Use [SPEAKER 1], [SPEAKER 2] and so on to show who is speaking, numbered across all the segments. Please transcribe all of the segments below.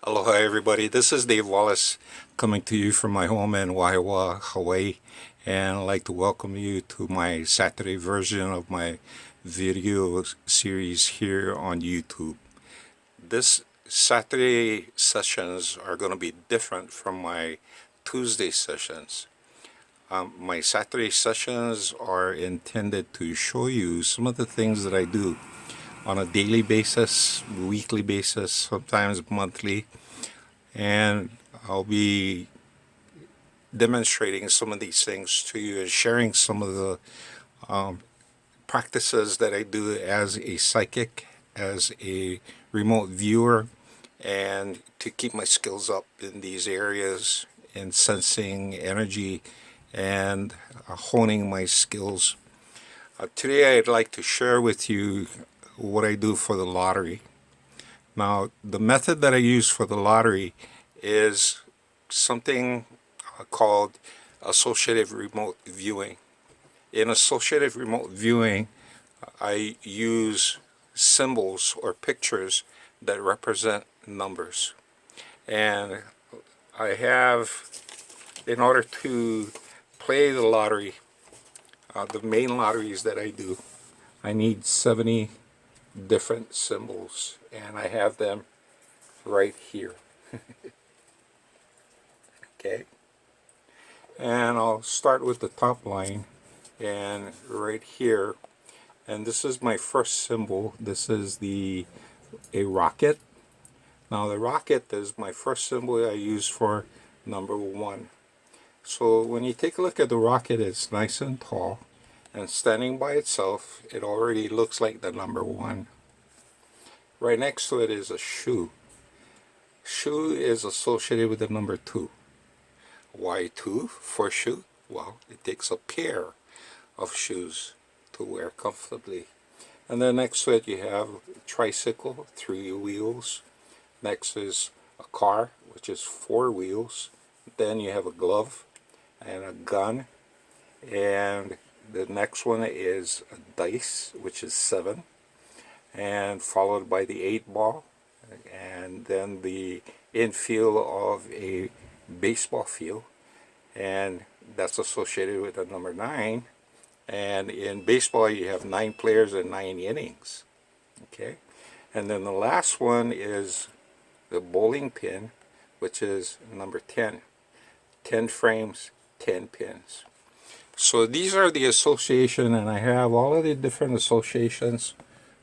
[SPEAKER 1] Aloha everybody, this is Dave Wallace coming to you from my home in Waiwa, Hawaii, and I'd like to welcome you to my Saturday version of my video series here on YouTube. This Saturday sessions are going to be different from my Tuesday sessions. My Saturday sessions are intended to show you some of the things that I do on a daily basis, weekly basis, sometimes monthly, and I'll be demonstrating some of these things to you and sharing some of the practices that I do as a psychic, as a remote viewer, and to keep my skills up in these areas in sensing energy and honing my skills. Today I'd like to share with you what I do for the lottery. Now, the method that I use for the lottery is something called Associative Remote Viewing. In Associative Remote Viewing, I use symbols or pictures that represent numbers. And I have, in order to play the lottery, the main lotteries that I do, I need 70 different symbols, and I have them right here. Okay, and I'll start with the top line, and right here, and this is my first symbol. This is a rocket. Now the rocket is my first symbol I use for number 1. So when you take a look at the rocket, it's nice and tall, and standing by itself, it already looks like the number 1. Right next to it is a shoe. Shoe is associated with the number 2. Why 2 for shoe? Well, it takes a pair of shoes to wear comfortably. And then next to it you have a tricycle, 3 wheels. Next is a car, which is 4 wheels. Then you have a glove and a gun. And the next one is a dice, which is 7. And followed by the 8 ball, and then the infield of a baseball field, and that's associated with the number 9. And in baseball you have 9 players and 9 innings. Okay, and then the last one is the bowling pin, which is number 10. 10 frames, 10 pins. So these are the association, and I have all of the different associations.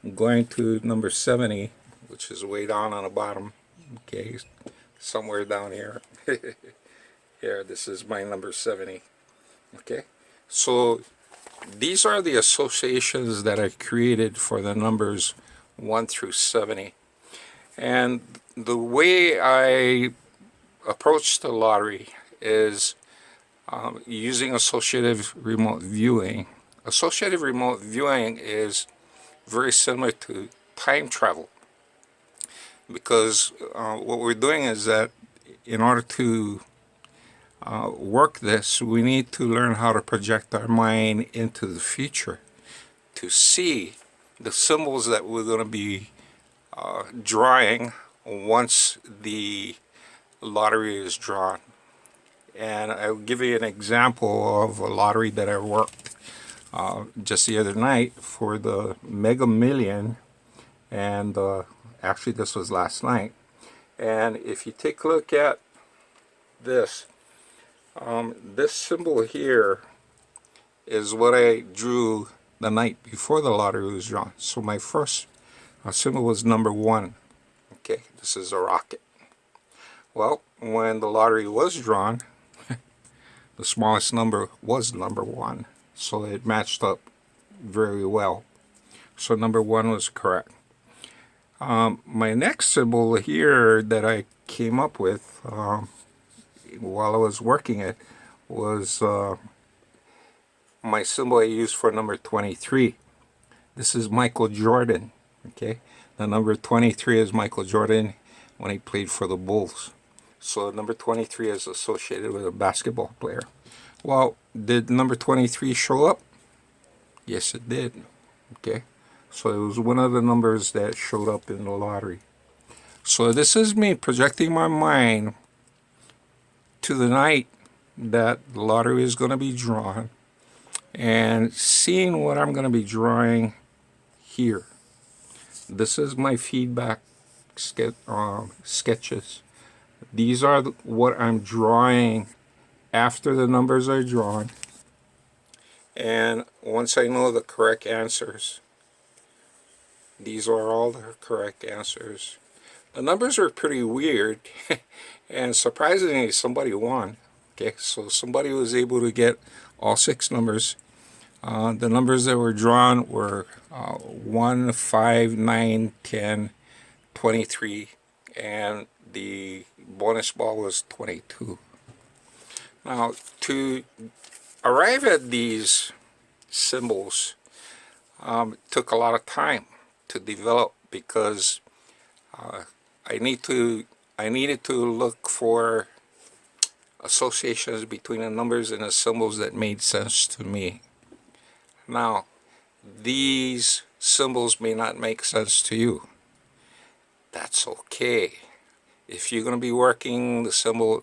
[SPEAKER 1] I'm going to number 70, which is way down on the bottom. Okay, somewhere down here. Here, this is my number 70. Okay, so these are the associations that I created for the numbers 1 through 70. And the way I approach the lottery is using Associative Remote Viewing. Associative Remote Viewing is very similar to time travel, because what we're doing is that in order to work this, we need to learn how to project our mind into the future to see the symbols that we're going to be drawing once the lottery is drawn. And I'll give you an example of a lottery that I worked just the other night for the Mega Million, and actually this was last night. And if you take a look at this, this symbol here is what I drew the night before the lottery was drawn. So my first symbol was number 1. Okay, this is a rocket. Well, when the lottery was drawn, the smallest number was number 1. So it matched up very well. So number 1 was correct. My next symbol here that I came up with while I was working it was my symbol I used for number 23. This is Michael Jordan. Okay, the number 23 is Michael Jordan when he played for the Bulls. So number 23 is associated with a basketball player. Well, did number 23 show up? Yes, it did. Okay, so it was one of the numbers that showed up in the lottery. So this is me projecting my mind to the night that the lottery is going to be drawn and seeing what I'm going to be drawing here. This is my feedback sketches. These are what I'm drawing after the numbers are drawn. And once I know the correct answers, these are all the correct answers. The numbers are pretty weird, and surprisingly, somebody won. Okay, so somebody was able to get all 6 numbers. The numbers that were drawn were 1, 5, 9, 10, 23, and the bonus ball was 22. Now, to arrive at these symbols, it took a lot of time to develop because I needed to look for associations between the numbers and the symbols that made sense to me. Now, these symbols may not make sense to you. That's okay. If you're going to be working the symbol,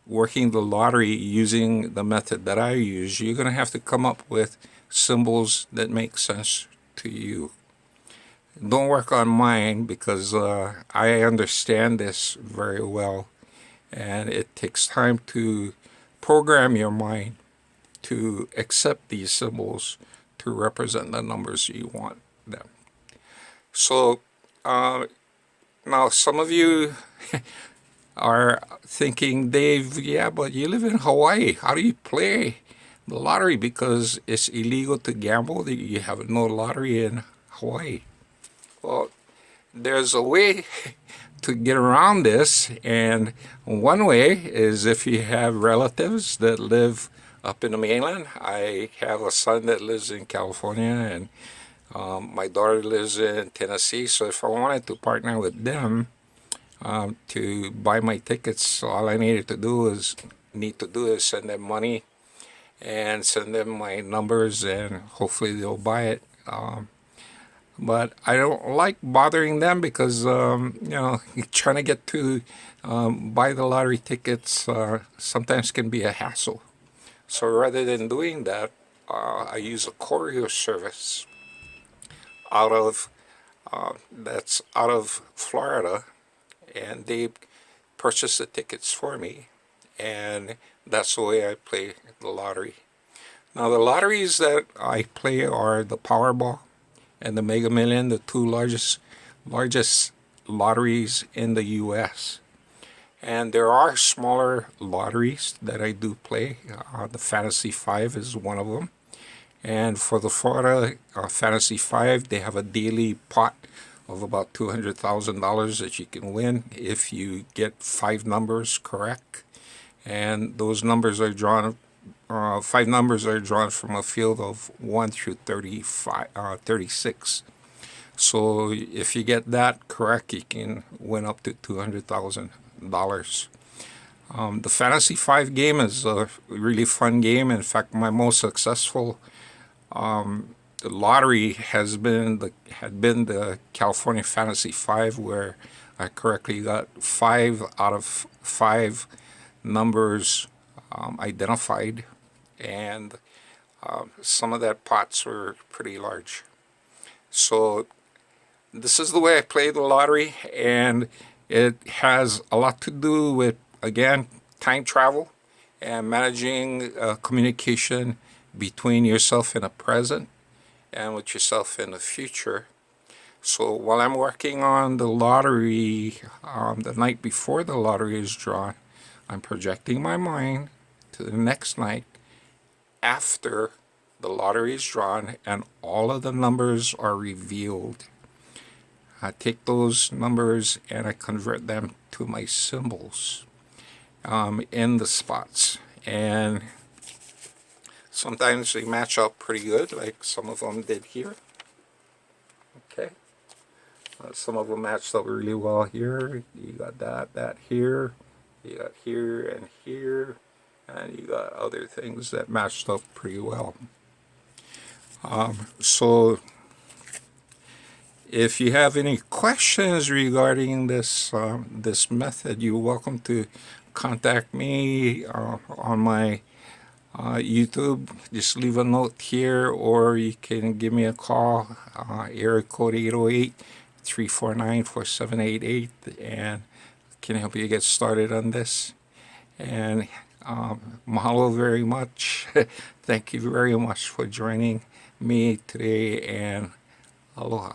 [SPEAKER 1] working the lottery using the method that I use, you're going to have to come up with symbols that make sense to you. Don't work on mine because I understand this very well, and it takes time to program your mind to accept these symbols to represent the numbers you want them. So now some of you are thinking, Dave, yeah, but you live in Hawaii. How do you play the lottery? Because it's illegal to gamble. You have no lottery in Hawaii. Well, there's a way to get around this, and one way is if you have relatives that live up in the mainland. I have a son that lives in California, and my daughter lives in Tennessee. So if I wanted to partner with them to buy my tickets, all I need to do is send them money and send them my numbers, and hopefully they'll buy it. But I don't like bothering them because trying to get to buy the lottery tickets sometimes can be a hassle. So rather than doing that, I use a courier service that's out of Florida, and they purchase the tickets for me, and that's the way I play the lottery. Now, the lotteries that I play are the Powerball and the Mega Million, the two largest lotteries in the U.S. And there are smaller lotteries that I do play. The Fantasy 5 is one of them. And for the Florida Fantasy 5, they have a daily pot of about $200,000 that you can win if you get 5 numbers correct. And those numbers are drawn, 5 numbers are drawn from a field of 1 through 36. So if you get that correct, you can win up to $200,000. The Fantasy 5 game is a really fun game. In fact, my most successful lottery had been the California Fantasy 5, where I correctly got 5 out of 5 numbers identified, and some of that pots were pretty large. So this is the way I play the lottery, and it has a lot to do with, again, time travel and managing communication between yourself in the present and with yourself in the future. So while I'm working on the lottery, the night before the lottery is drawn, I'm projecting my mind to the next night after the lottery is drawn and all of the numbers are revealed. I take those numbers and I convert them to my symbols in the spots. And sometimes they match up pretty good, like some of them did here. Okay. Some of them matched up really well here. You got that here. You got here and here. And you got other things that matched up pretty well. So If you have any questions regarding this method, you're welcome to contact me on my YouTube. Just leave a note here, or you can give me a call, area code 808-349-4788, and can help you get started on this. And mahalo very much. Thank you very much for joining me today, and aloha.